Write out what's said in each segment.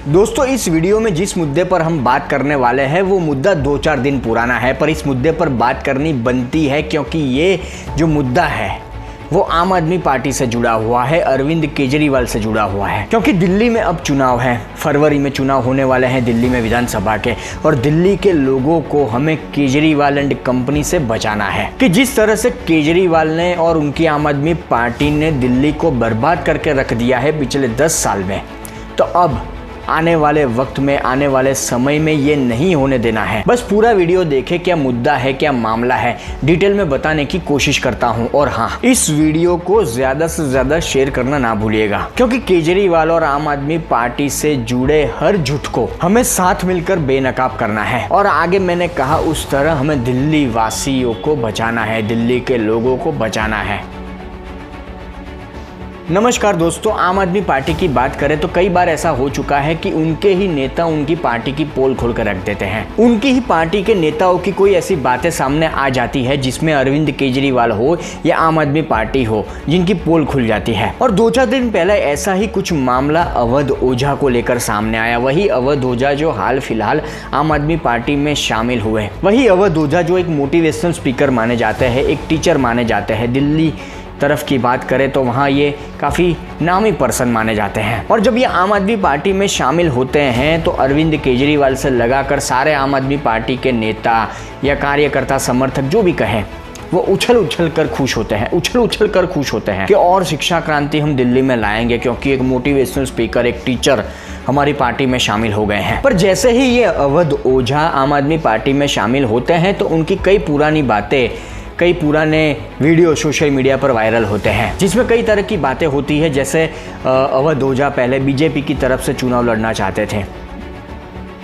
दोस्तों, इस वीडियो में जिस मुद्दे पर हम बात करने वाले हैं वो मुद्दा 2-4 दिन पुराना है, पर इस मुद्दे पर बात करनी बनती है क्योंकि ये जो मुद्दा है वो आम आदमी पार्टी से जुड़ा हुआ है, अरविंद केजरीवाल से जुड़ा हुआ है। क्योंकि दिल्ली में अब चुनाव है, फरवरी में चुनाव होने वाले हैं दिल्ली में विधानसभा के, और दिल्ली के लोगों को हमें केजरीवाल एंड कंपनी से बचाना है। कि जिस तरह से केजरीवाल ने और उनकी आम आदमी पार्टी ने दिल्ली को बर्बाद करके रख दिया है पिछले 10 साल में, तो अब आने वाले वक्त में, आने वाले समय में ये नहीं होने देना है। बस पूरा वीडियो देखें, क्या मुद्दा है, क्या मामला है, डिटेल में बताने की कोशिश करता हूं। और हाँ, इस वीडियो को ज्यादा से ज्यादा शेयर करना ना भूलिएगा, क्योंकि केजरीवाल और आम आदमी पार्टी से जुड़े हर झूठ को हमें साथ मिलकर बेनकाब करना है। और आगे मैंने कहा उस तरह हमें दिल्ली वासियों को बचाना है, दिल्ली के लोगों को बचाना है। नमस्कार दोस्तों, आम आदमी पार्टी की बात करें तो कई बार ऐसा हो चुका है कि उनके ही नेता उनकी पार्टी की पोल खोल कर रख देते हैं। उनकी ही पार्टी के नेताओं की कोई ऐसी बातें सामने आ जाती है जिसमें अरविंद केजरीवाल हो या आम आदमी पार्टी हो, जिनकी पोल खुल जाती है। और 2-4 दिन पहले ऐसा ही कुछ मामला अवध ओझा को लेकर सामने आया। वही अवध ओझा जो हाल फिलहाल आम आदमी पार्टी में शामिल हुए, वही अवध ओझा जो एक मोटिवेशनल स्पीकर माने जाते हैं, एक टीचर माने जाते हैं। दिल्ली तरफ की बात करें तो वहाँ ये काफ़ी नामी पर्सन माने जाते हैं। और जब ये आम आदमी पार्टी में शामिल होते हैं तो अरविंद केजरीवाल से लगाकर सारे आम आदमी पार्टी के नेता या कार्यकर्ता, समर्थक जो भी कहें, वो उछल कर खुश होते हैं, उछल कर खुश होते हैं कि और शिक्षा क्रांति हम दिल्ली में लाएंगे, क्योंकि एक मोटिवेशनल स्पीकर, एक टीचर हमारी पार्टी में शामिल हो गए हैं। पर जैसे ही ये अवध ओझा आम आदमी पार्टी में शामिल होते हैं तो उनकी कई पुरानी बातें, कई पुराने वीडियो सोशल मीडिया पर वायरल होते हैं, जिसमें कई तरह की बातें होती है। जैसे अवध ओझा पहले बीजेपी की तरफ से चुनाव लड़ना चाहते थे,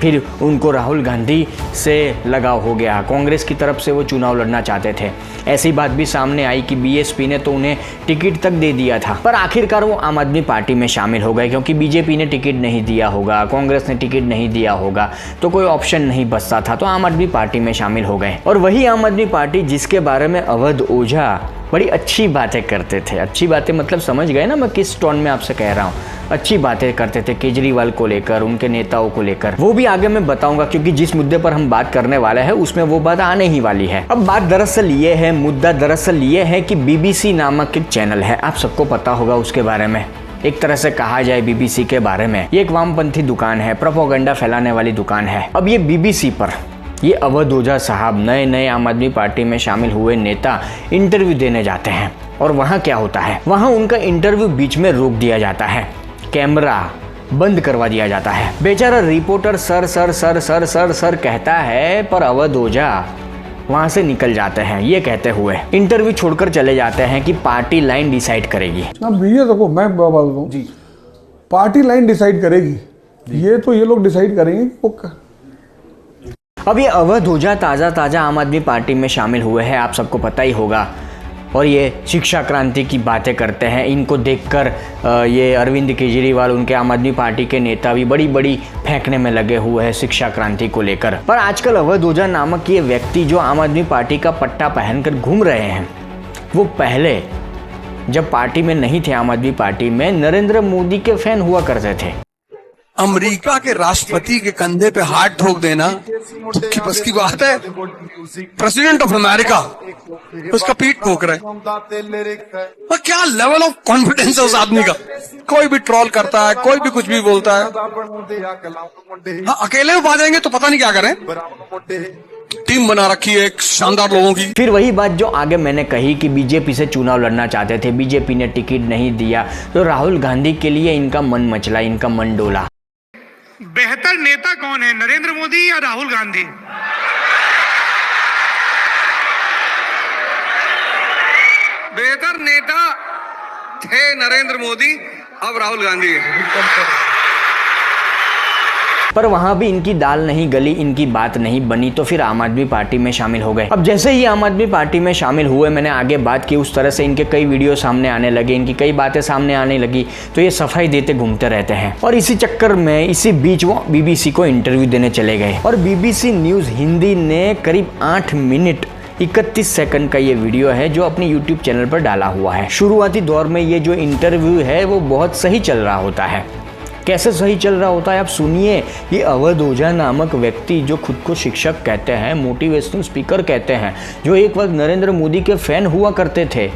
फिर उनको राहुल गांधी से लगाव हो गया, कांग्रेस की तरफ से वो चुनाव लड़ना चाहते थे। ऐसी बात भी सामने आई कि बीएसपी ने तो उन्हें टिकट तक दे दिया था, पर आखिरकार वो आम आदमी पार्टी में शामिल हो गए, क्योंकि बीजेपी ने टिकट नहीं दिया होगा, कांग्रेस ने टिकट नहीं दिया होगा, तो कोई ऑप्शन नहीं बचता था, तो आम आदमी पार्टी में शामिल हो गए। और वही आम आदमी पार्टी जिसके बारे में अवध ओझा बड़ी अच्छी बातें करते थे, अच्छी बातें मतलब समझ गए ना मैं किस टोन में आपसे कह रहा हूँ, अच्छी बातें करते थे केजरीवाल को लेकर, उनके नेताओं को लेकर, वो भी आगे मैं बताऊंगा, क्योंकि जिस मुद्दे पर हम बात करने वाले हैं उसमें वो बात आने ही वाली है। अब बात दरअसल ये है, मुद्दा दरअसल ये है कि बीबीसी नामक एक चैनल है, आप सबको पता होगा उसके बारे में। एक तरह से कहा जाए बीबीसी के बारे में, ये एक वामपंथी दुकान है, प्रोपेगेंडा फैलाने वाली दुकान है। अब ये बीबीसी पर ये अवध ओझा साहब, नए आम आदमी पार्टी में शामिल हुए नेता, इंटरव्यू देने जाते हैं। और वहाँ क्या होता है, वहाँ उनका इंटरव्यू बीच में रोक दिया जाता है, कैमरा बंद करवा दिया जाता है। बेचारा रिपोर्टर सर कहता है, पर अवध ओझा वहाँ से निकल जाते हैं, ये कहते हुए इंटरव्यू छोड़कर चले जाते हैं कि पार्टी लाइन डिसाइड करेगी। अब ये देखो, मैं बात बताऊं जी, पार्टी लाइन डिसाइड करेगी, ये तो ये लोग डिसाइड करेंगे वो। अब ये अवध ओझा ताज़ा आम आदमी पार्टी में शामिल हुए हैं, आप सबको पता ही होगा, और ये शिक्षा क्रांति की बातें करते हैं। इनको देखकर ये अरविंद केजरीवाल, उनके आम आदमी पार्टी के नेता भी बड़ी फेंकने में लगे हुए हैं शिक्षा क्रांति को लेकर। पर आजकल अवध ओझा नामक ये व्यक्ति जो आम आदमी पार्टी का पट्टा पहनकर घूम रहे हैं, वो पहले जब पार्टी में नहीं थे, आम आदमी पार्टी में, नरेंद्र मोदी के फैन हुआ करते थे। अमेरिका के राष्ट्रपति के कंधे पे हाथ ठोक देना की बस की बात है? प्रेसिडेंट ऑफ अमेरिका उसका पीठ ठोक रहे, और क्या लेवल ऑफ कॉन्फिडेंस है उस आदमी का। कोई भी ट्रोल करता है, कोई भी कुछ भी बोलता है। हाँ, अकेले में आ जाएंगे तो पता नहीं क्या करें। टीम बना रखी है एक शानदार लोगों की। फिर वही बात जो आगे मैंने कही कि बीजेपी से चुनाव लड़ना चाहते थे, बीजेपी ने टिकट नहीं दिया, तो राहुल गांधी के लिए इनका मन मचला, इनका मन डोला। बेहतर नेता कौन है, नरेंद्र मोदी या राहुल गांधी? बेहतर नेता थे नरेंद्र मोदी, अब राहुल गांधी है। पर वहां भी इनकी दाल नहीं गली, इनकी बात नहीं बनी, तो फिर आम आदमी पार्टी में शामिल हो गए। अब जैसे ही आम आदमी पार्टी में शामिल हुए, मैंने आगे बात की, उस तरह से इनके कई वीडियो सामने आने लगे, इनकी कई बातें सामने आने लगी, तो ये सफाई देते घूमते रहते हैं। और इसी चक्कर में, इसी बीच वो बीबीसी को इंटरव्यू देने चले गए, और बीबीसी न्यूज हिंदी ने करीब 8 मिनट 31 सेकंड का ये वीडियो है जो अपने YouTube चैनल पर डाला हुआ है। शुरुआती दौर में ये जो इंटरव्यू है वो बहुत सही चल रहा होता है, कैसे सही चल रहा होता है आप सुनिए। ये अवध ओझा नामक व्यक्ति जो खुद को शिक्षक कहते हैं, मोटिवेशनल स्पीकर कहते हैं, जो एक वक्त नरेंद्र मोदी के फैन हुआ करते थे,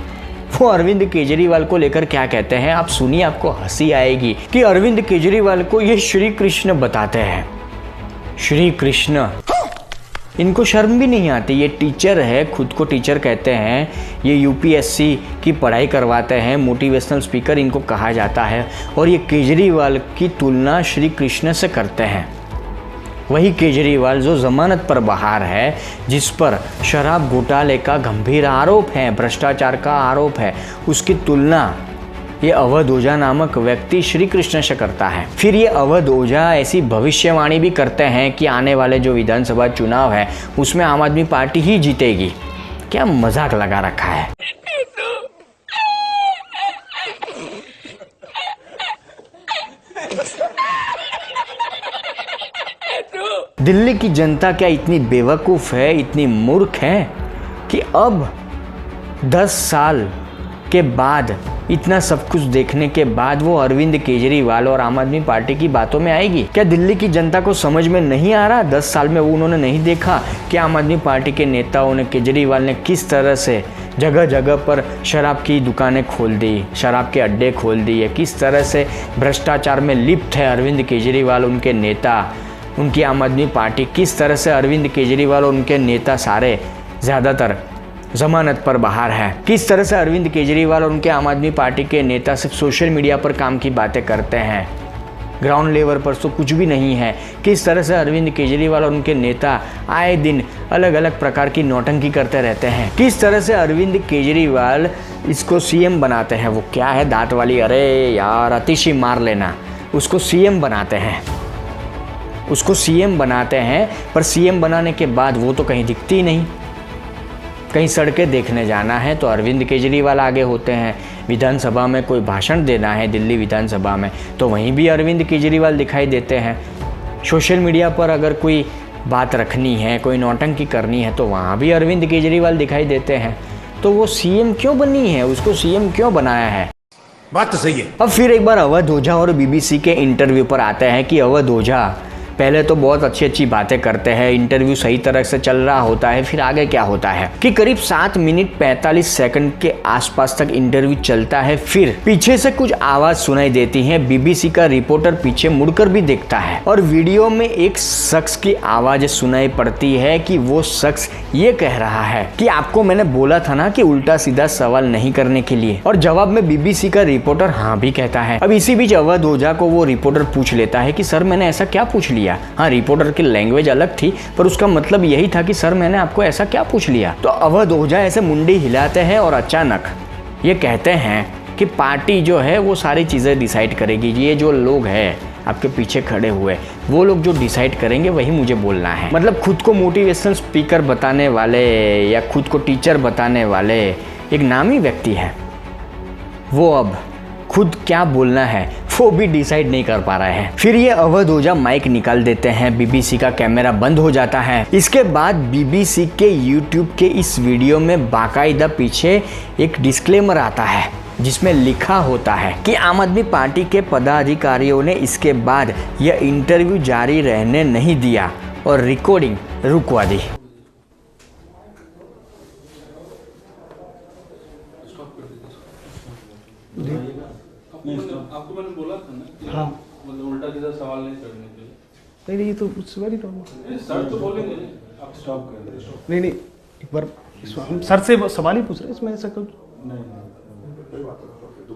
वो अरविंद केजरीवाल को लेकर क्या कहते हैं आप सुनिए, आपको हंसी आएगी कि अरविंद केजरीवाल को ये श्री कृष्ण बताते हैं। श्री कृष्ण, इनको शर्म भी नहीं आती। ये टीचर है, खुद को टीचर कहते हैं, ये यूपीएससी की पढ़ाई करवाते हैं, मोटिवेशनल स्पीकर इनको कहा जाता है, और ये केजरीवाल की तुलना श्री कृष्ण से करते हैं। वही केजरीवाल जो जमानत पर बाहर है, जिस पर शराब घोटाले का गंभीर आरोप है, भ्रष्टाचार का आरोप है, उसकी तुलना ये अवध ओझा नामक व्यक्ति श्री कृष्ण से करता है। फिर ये अवध ओझा ऐसी भविष्यवाणी भी करते हैं कि आने वाले जो विधानसभा चुनाव है उसमें आम आदमी पार्टी ही जीतेगी। क्या मजाक लगा रखा है। दिल्ली की जनता क्या इतनी बेवकूफ़ है, इतनी मूर्ख है कि अब 10 साल के बाद, इतना सब कुछ देखने के बाद वो अरविंद केजरीवाल और आम आदमी पार्टी की बातों में आएगी? क्या दिल्ली की जनता को समझ में नहीं आ रहा? 10 साल में वो उन्होंने नहीं देखा कि आम आदमी पार्टी के नेताओं ने, केजरीवाल ने किस तरह से जगह जगह पर शराब की दुकानें खोल दी, शराब के अड्डे खोल दिए, किस तरह से भ्रष्टाचार में लिप्त है अरविंद केजरीवाल, उनके नेता, उनकी आम आदमी पार्टी, किस तरह से अरविंद केजरीवाल और उनके नेता सारे ज़्यादातर जमानत पर बाहर है, किस तरह से अरविंद केजरीवाल और उनके आम आदमी पार्टी के नेता सिर्फ सोशल मीडिया पर काम की बातें करते हैं, ग्राउंड लेवल पर तो कुछ भी नहीं है, किस तरह से अरविंद केजरीवाल और उनके नेता आए दिन अलग अलग प्रकार की नौटंकी करते रहते हैं, किस तरह से अरविंद केजरीवाल इसको सीएम बनाते हैं। वो क्या है दांत वाली, अरे यार अतिशी मार लेना, उसको सीएम बनाते हैं, उसको सीएम बनाते हैं, पर सीएम बनाने के बाद वो तो कहीं दिखती ही नहीं। कहीं सड़कें देखने जाना है तो अरविंद केजरीवाल आगे होते हैं, विधानसभा में कोई भाषण देना है दिल्ली विधानसभा में तो वहीं भी अरविंद केजरीवाल दिखाई देते हैं। सोशल मीडिया पर अगर कोई बात रखनी है, कोई नौटंकी करनी है तो वहाँ भी अरविंद केजरीवाल दिखाई देते हैं। तो वो सीएम क्यों बनी है, उसको सीएम क्यों बनाया है? बात तो सही है। अब फिर एक बार अवध ओझा और बीबीसी के इंटरव्यू पर आते हैं कि अवध ओझा पहले तो बहुत अच्छी अच्छी बातें करते हैं, इंटरव्यू सही तरह से चल रहा होता है, फिर आगे क्या होता है कि करीब 7 मिनट 45 सेकंड के आसपास तक इंटरव्यू चलता है, फिर पीछे से कुछ आवाज सुनाई देती है। बीबीसी का रिपोर्टर पीछे मुड़कर भी देखता है और वीडियो में एक शख्स की आवाज सुनाई पड़ती है कि वो शख्स ये कह रहा है कि आपको मैंने बोला था ना कि उल्टा सीधा सवाल नहीं करने के लिए, और जवाब में बीबीसी का रिपोर्टर हाँ भी कहता है। अब इसी बीच अवध ओझा को वो रिपोर्टर पूछ लेता है कि सर मैंने ऐसा क्या पूछ लिया। हाँ, रिपोर्टर की लैंग्वेज अलग थी पर उसका मतलब यही था कि सर मैंने आपको ऐसा क्या पूछ लिया। तो अवध ओझा ऐसे मुंडी हिलाते हैं और अचानक ये कहते हैं कि पार्टी जो है वो सारी चीज़ें डिसाइड करेगी, ये जो लोग हैं आपके पीछे खड़े हुए वो लोग जो डिसाइड करेंगे वही मुझे बोलना है। मतलब खुद को मोटिवेशनल स्पीकर बताने वाले या खुद को टीचर बताने वाले एक नामी व्यक्ति है, वो अब खुद क्या बोलना है वो भी डिसाइड नहीं कर पा रहे हैं। फिर ये अवध ओझा माइक निकाल देते हैं, बीबीसी का कैमरा बंद हो जाता है। इसके बाद बीबीसी के यूट्यूब के इस वीडियो में बाकायदा पीछे एक डिस्क्लेमर आता है जिसमें लिखा होता है कि आम आदमी पार्टी के पदाधिकारियों ने इसके बाद यह इंटरव्यू जारी रहने नहीं दिया और रिकॉर्डिंग रुकवा दी। आपको मैंने बोला था ना कि हाँ, मतलब उल्टा सीधा सवाल नहीं करने के लिए। नहीं ये तो वेरी नॉर्मल। सर तो बोलेंगे आप स्टॉप कर दें। नहीं एक बार हम सर से सवाल ही पूछ रहे हैं, इसमें ऐसा कुछ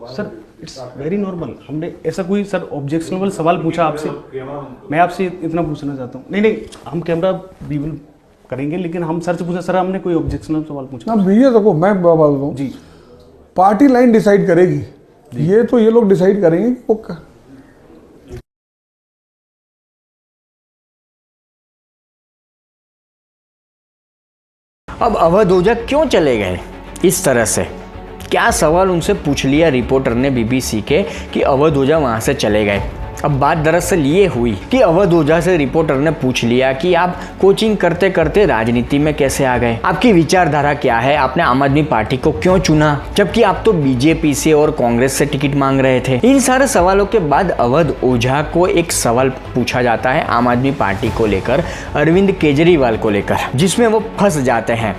सर इट्स वेरी नॉर्मल। हमने ऐसा कोई सर ऑब्जेक्शनेबल सवाल पूछा आपसे, मैं आपसे इतना पूछना चाहता हूँ। नहीं हम कैमरा विल करेंगे लेकिन हम सर से पूछा सर हमने कोई ऑब्जेक्शनल सवाल पूछा ना भैया। देखो मैं बात हूँ जी, पार्टी लाइन डिसाइड करेगी, ये तो ये लोग डिसाइड करेंगे कि वो अब अवध ओझा क्यों चले गए इस तरह से? क्या सवाल उनसे पूछ लिया रिपोर्टर ने बीबीसी के कि अवध ओझा वहां से चले गए? अब बात दरअसल ये हुई कि अवध ओझा से रिपोर्टर ने पूछ लिया कि आप कोचिंग करते करते राजनीति में कैसे आ गए, आपकी विचारधारा क्या है, आपने आम आदमी पार्टी को क्यों चुना, जबकि आप तो बीजेपी से और कांग्रेस से टिकट मांग रहे थे। इन सारे सवालों के बाद अवध ओझा को एक सवाल पूछा जाता है आम आदमी पार्टी को लेकर, अरविंद केजरीवाल को लेकर, जिसमें वो फंस जाते हैं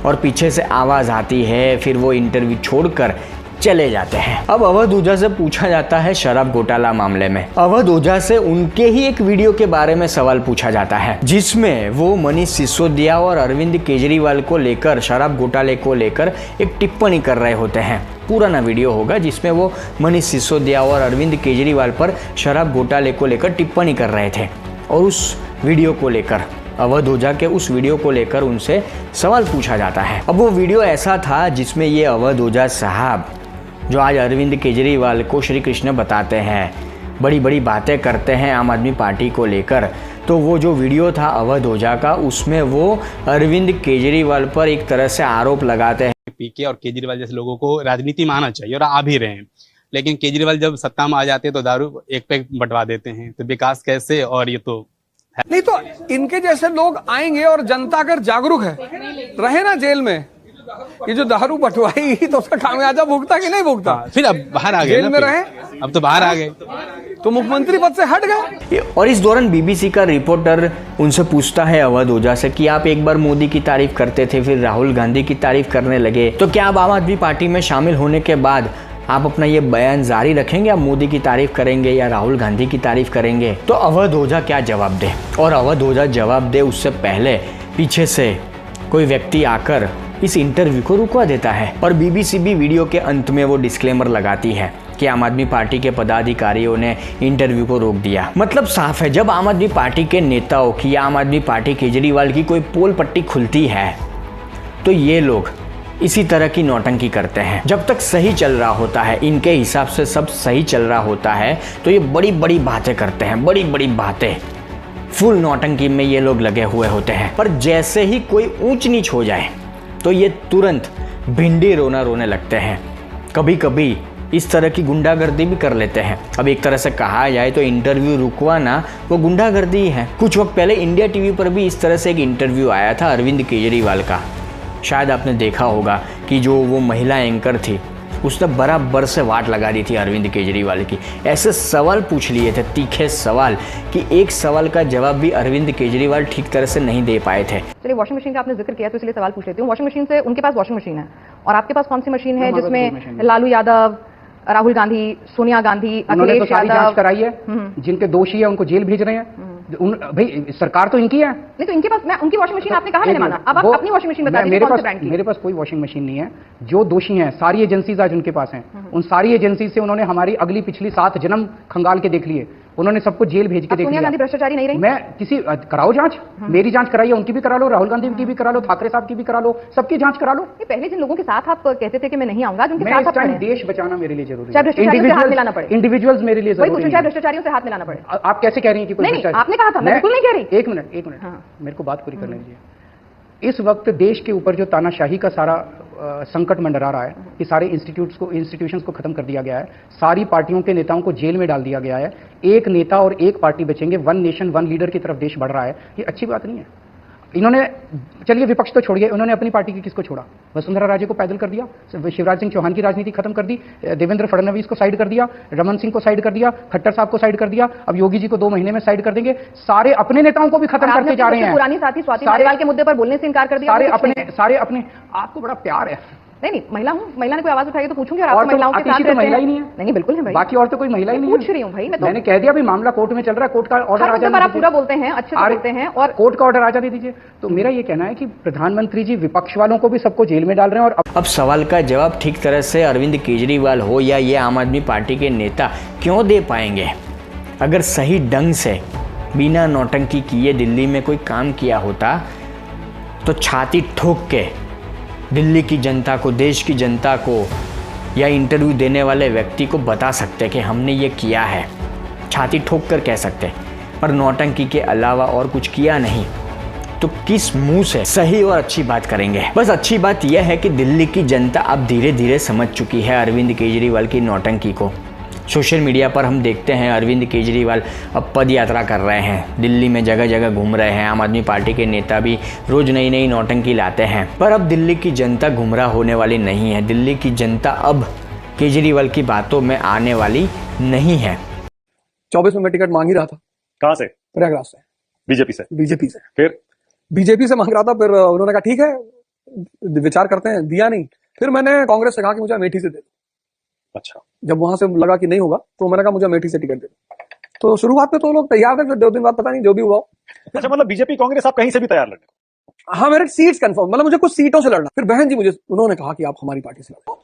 और पीछे से आवाज आती है, फिर वो इंटरव्यू छोड़कर चले जाते हैं। अब अवध ओझा से पूछा जाता है शराब घोटाला मामले में। अवध ओझा से उनके ही एक वीडियो के बारे में सवाल पूछा जाता है, जिसमें वो मनीष सिसोदिया और अरविंद केजरीवाल को लेकर, शराब घोटाले को लेकर एक टिप्पणी कर रहे होते हैं। पुराना वीडियो होगा जिसमें वो मनीष सिसोदिया और अरविंद केजरीवाल पर शराब घोटाले को लेकर टिप्पणी कर रहे थे, और उस वीडियो को लेकर, अवध ओझा के उस वीडियो को लेकर उनसे सवाल पूछा जाता है। अब वो वीडियो ऐसा था जिसमें ये अवध ओझा साहब, जो आज अरविंद केजरीवाल को श्री कृष्ण बताते हैं, बड़ी बड़ी बातें करते हैं आम आदमी पार्टी को लेकर, तो वो जो वीडियो था अवध ओझा का, उसमें वो अरविंद केजरीवाल पर एक तरह से आरोप लगाते हैं। पीके और केजरीवाल जैसे लोगों को राजनीति में आना चाहिए और आ भी रहे हैं, लेकिन केजरीवाल जब सत्ता में आ जाते हैं तो दारू एक पे बंटवा देते हैं, तो विकास कैसे? और ये तो नहीं, तो इनके जैसे लोग आएंगे और जनता अगर जागरूक है, रहे ना जेल में, ये जो दारू बंटवाई तो उसका खामियाजा भुगता कि नहीं भुगता? फिर अब बाहर आ गए, जेल में रहे, अब तो बाहर आ गए, तो मुख्यमंत्री पद से हट गए। और इस दौरान बीबीसी का रिपोर्टर उनसे पूछता है अवध ओझा से कि आप एक बार मोदी की तारीफ करते थे, फिर राहुल गांधी की तारीफ करने लगे, तो क्या आप आम आदमी पार्टी में शामिल होने के बाद आप अपना ये बयान जारी रखेंगे, आप मोदी की तारीफ करेंगे या राहुल गांधी की तारीफ करेंगे? तो अवध ओझा क्या जवाब दे, और अवध ओझा जवाब दे उससे पहले पीछे से कोई व्यक्ति आकर इस इंटरव्यू को रुकवा देता है, और बीबीसी भी वीडियो के अंत में वो डिस्क्लेमर लगाती है कि आम आदमी पार्टी के पदाधिकारियों ने इंटरव्यू को रोक दिया। मतलब साफ है, जब आम आदमी पार्टी के नेताओं की या आम आदमी पार्टी केजरीवाल की कोई पोल पट्टी खुलती है तो ये लोग इसी तरह की नौटंकी करते हैं। जब तक सही चल रहा होता है, इनके हिसाब से सब सही चल रहा होता है, तो ये बड़ी बड़ी बातें करते हैं, बड़ी बड़ी बातें, फुल नौटंकी में ये लोग लगे हुए होते हैं। पर जैसे ही कोई ऊंच नीच हो जाए तो ये तुरंत भिंडी रोना रोने लगते हैं। कभी कभी इस तरह की गुंडागर्दी भी कर लेते हैं। अब एक तरह से कहा जाए तो इंटरव्यू रुकवाना वो गुंडागर्दी ही है। कुछ वक्त पहले इंडिया टीवी पर भी इस तरह से एक इंटरव्यू आया था अरविंद केजरीवाल का। शायद आपने देखा होगा कि जो वो महिला एंकर थी उसने बराबर से वाट लगा दी थी अरविंद केजरीवाल की। ऐसे सवाल पूछ लिए थे, तीखे सवाल, कि एक सवाल का जवाब भी अरविंद केजरीवाल ठीक तरह से नहीं दे पाए थे। चलिए, वॉशिंग मशीन का आपने जिक्र किया तो इसलिए सवाल पूछ लेती हूँ। वॉशिंग मशीन से, उनके पास वॉशिंग मशीन है और आपके पास कौन सी मशीन है जिसमें लालू यादव, राहुल गांधी, सोनिया गांधी, अखिलेश यादव जांच कराई है, जिनके दोषी है उनको जेल भेज रहे हैं। भाई सरकार तो इनकी है। नहीं, तो इनके पास, मैं उनकी वॉशिंग मशीन आपने कहा मैंने माना, अब आप अपनी वॉशिंग मशीन बता दीजिए कौन से ब्रांड की? मेरे पास कोई वॉशिंग मशीन नहीं है। जो दोषी हैं सारी एजेंसीज आज उनके पास हैं, उन सारी एजेंसी से उन्होंने हमारी अगली पिछली 7 जन्म खंगाल के देख लिए, उन्होंने सबको जेल भेज के देख लिया। सोनिया गांधी भ्रष्टाचारी नहीं रही? मैं किसी कराओ जांच, मेरी जांच कराइए, उनकी भी करा लो, राहुल गांधी की भी करा लो, ठाकरे साहब की भी करा लो, सबकी जांच करा लो। पहले जिन लोगों के साथ आप कहते थे कि मैं नहीं आऊंगा, जिनके साथ आप देश बचाना मेरे लिए जरूरी है, भ्रष्टाचारियों से हाथ मिलाना पड़े, इंडिविजुअल्स मेरे लिए जरूरी है, भ्रष्टाचारियों से हाथ मिलाना पड़े। आप कैसे कह रही हैं कि कोई नहीं, आपने कहा था, मैं बिल्कुल नहीं कह रही। एक मिनट मेरे को बात पूरी करने दीजिए। इस वक्त देश के ऊपर जो तानाशाही का सारा संकट मंडरा रहा है कि सारे इंस्टीट्यूशंस को खत्म कर दिया गया है, सारी पार्टियों के नेताओं को जेल में डाल दिया गया है, एक नेता और एक पार्टी बचेंगे, वन नेशन वन लीडर की तरफ देश बढ़ रहा है, ये अच्छी बात नहीं है। इन्होंने, चलिए विपक्ष तो छोड़िए, उन्होंने अपनी पार्टी की किसको छोड़ा? वसुंधरा राजे को पैदल कर दिया, शिवराज सिंह चौहान की राजनीति खत्म कर दी, देवेंद्र फडणवीस को साइड कर दिया, रमन सिंह को साइड कर दिया, खट्टर साहब को साइड कर दिया, अब योगी जी को 2 महीने में साइड कर देंगे। सारे अपने नेताओं को भी खत्म करते जा रहे हैं। पुरानी साथी स्वाति मालीवाल के मुद्दे पर बोलने से इनकार कर दिया। सारे अपने, आपको बड़ा प्यार है। नहीं, महिला हूँ, महिला ने कोई आवाज उठाई तो पूछूंगी। और आप महिलाओं के साथ रहते हैं? महिला ही नहीं है। नहीं, बिल्कुल है भाई, बाकी और तो कोई महिला ही नहीं है। पूछ रही हूँ भाई, मैंने कह दिया भाई, मामला कोर्ट में चल रहा है, कोर्ट का ऑर्डर आ जाए। आप पूरा बोलते हैं, अच्छे से बोलते हैं, और कोर्ट का ऑर्डर आ जाने दीजिए। तो मेरा ये कहना है कि प्रधानमंत्री जी विपक्ष वालों को भी सबको जेल में डाल रहे हैं। और अब सवाल का जवाब ठीक तरह से अरविंद केजरीवाल हो या ये आम आदमी पार्टी के नेता क्यों दे पाएंगे? अगर सही ढंग से बिना नौटंकी किए दिल्ली में कोई काम किया होता तो छाती ठोक के दिल्ली की जनता को, देश की जनता को या इंटरव्यू देने वाले व्यक्ति को बता सकते कि हमने ये किया है, छाती ठोक कर कह सकते। पर नौटंकी के अलावा और कुछ किया नहीं, तो किस मुंह से सही और अच्छी बात करेंगे? बस अच्छी बात यह है कि दिल्ली की जनता अब धीरे धीरे समझ चुकी है अरविंद केजरीवाल की नौटंकी को। सोशल मीडिया पर हम देखते हैं अरविंद केजरीवाल अब पद यात्रा कर रहे हैं, दिल्ली में जगह जगह घूम रहे हैं। आम आदमी पार्टी के नेता भी रोज नई नई नौटंकी लाते हैं, पर अब दिल्ली की जनता गुमराह होने वाली नहीं है। दिल्ली की जनता अब केजरीवाल की बातों में आने वाली नहीं है। 24 में मैं टिकट मांग ही रहा था। कहाँ से? प्रयागराज से। बीजेपी से? बीजेपी से। फिर बीजेपी से मांग रहा था, फिर उन्होंने कहा ठीक है विचार करते हैं, दिया नहीं। फिर मैंने कांग्रेस से कहा कि मुझे अमेठी से दे दो। अच्छा। जब वहां से लगा कि नहीं होगा तो मैंने कहा मुझे अमेठी से टिकट दे दो। तो शुरुआत में तो लोग तैयार थे, फिर 2 दिन बाद पता नहीं जो भी हुआ। अच्छा, मतलब बीजेपी कांग्रेस आप कहीं से भी तैयार लड़ने को? हाँ, मेरे सीट्स कंफर्म, मतलब मुझे कुछ सीटों से लड़ना। फिर बहन जी मुझे उन्होंने कहा कि आप हमारी पार्टी से लड़ो।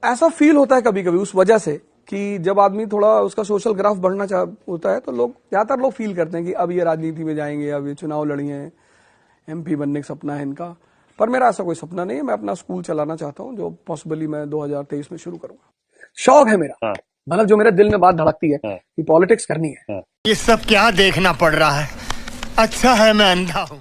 ऐसा फील होता है कभी कभी उस वजह से कि जब आदमी थोड़ा उसका सोशल ग्राफ बढ़ना होता है तो लोग ज्यादातर लोग फील करते हैं कि अब ये राजनीति में जाएंगे, अब ये चुनाव लड़ेंगे, MP बनने का सपना है इनका। पर मेरा ऐसा कोई सपना नहीं है। मैं अपना स्कूल चलाना चाहता हूँ, जो पॉसिबली मैं 2023 में शुरू करूंगा। शौक है मेरा, हाँ। मतलब जो मेरे दिल में बात धड़कती है हाँ। कि पॉलिटिक्स करनी है। ये सब क्या देखना पड़ रहा है? अच्छा है मैं अंधा हूँ।